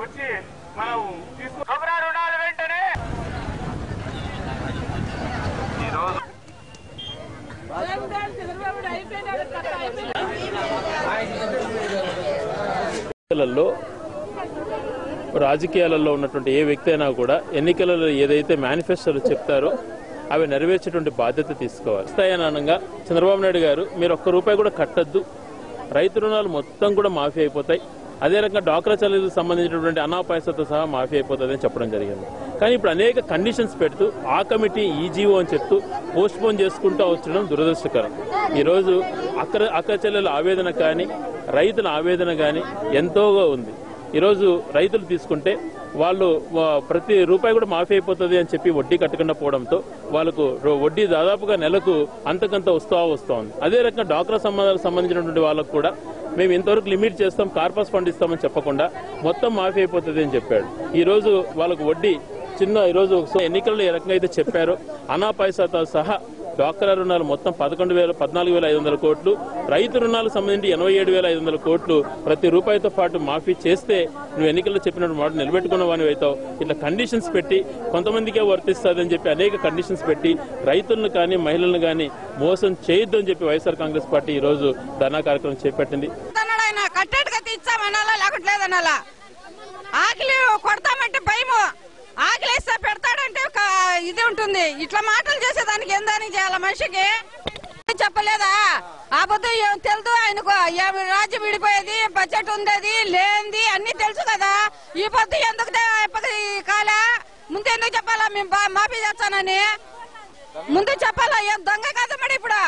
వచ్చి మనం కొబ్బరి రుణాలు వెంటనే ఈరోజు రాజకీయాలలో ఉన్నటువంటి ఏ వ్యక్తి అయినా కూడా ఎన్నికలలో ఏదైతే మేనిఫెస్టోలు చెప్తారో అవి నెరవేర్చేటువంటి బాధ్యత తీసుకోవాలి. స్థాయినంగా చంద్రబాబు నాయుడు గారు మీరు ఒక్క రూపాయి కూడా కట్టద్దు, రైతు రుణాలు మొత్తం కూడా మాఫీ అయిపోతాయి, అదే రకంగా డ్వాక్రా చర్యలకు సంబంధించినటువంటి అనా పైసతో సహా మాఫీ అయిపోతుంది అని చెప్పడం జరిగింది. కానీ ఇప్పుడు అనేక కండిషన్స్ పెడుతూ ఆ కమిటీ ఈ జీవో అని చెప్తూ పోస్ట్ పోన్ చేసుకుంటూ వచ్చడం దురదృష్టకరం. ఈరోజు అక్క చెల్లెల ఆవేదన కానీ రైతుల ఆవేదన కానీ ఎంతోగా ఉంది. ఈరోజు రైతులు తీసుకుంటే వాళ్ళు ప్రతి రూపాయి కూడా మాఫీ అయిపోతుంది అని చెప్పి వడ్డీ కట్టకుండా పోవడంతో వాళ్ళకు వడ్డీ దాదాపుగా నెలకు అంతకంత వస్తూ ఉంది. అదే రకంగా డ్వాక్రా సంబంధించినటువంటి వాళ్ళకు కూడా మేము ఇంతవరకు లిమిట్ చేస్తాం, కార్పస్ ఫండ్ ఇస్తామని చెప్పకుండా మొత్తం మాఫీ అయిపోతుంది అని చెప్పాడు. ఈ రోజు వాళ్ళకు వడ్డీ ఈరోజు ఎన్నికల్లో ఏ రకంగా అయితే చెప్పారో అనా పైసాతో సహా డ్వాక్రా రుణాలు మొత్తం 14,500 కోట్లు, రైతు రుణాలకు సంబంధించి 87,500 కోట్లు ప్రతి రూపాయితో పాటు మాఫీ చేస్తే నువ్వు ఎన్నికల్లో చెప్పినట్టు మాట నిలబెట్టుకున్న వాని అవుతావు. ఇట్లా కండిషన్స్ పెట్టి కొంతమందికే వర్తిస్తుందని చెప్పి అనేక కండిషన్స్ పెట్టి రైతులను కానీ మహిళలను కానీ మోసం చేయొద్దు అని చెప్పి వైఎస్ఆర్ కాంగ్రెస్ పార్టీ ఈ రోజు ధర్నా కార్యక్రమం చేపట్టింది. కొడతామంటే భయము, ఆకలిస్తే పెడతాడంటే ఇది ఉంటుంది. ఇట్లా మాటలు చేసేదానికి ఎందానికి చేయాల మనిషికి చెప్పలేదా? ఆ పొద్దు తెలుసు ఆయనకు రాజ్యం విడిపోయేది, బడ్జెట్ ఉండేది లేనిది అన్ని తెలుసు కదా. ఈ పొద్దు ఎందుకు కాలే? ముందు ఎందుకు చెప్పాలా మేము మాఫీ చేస్తానని? ముందు చెప్పాలా? ఏం దొంగ కదా మరి ఇప్పుడు.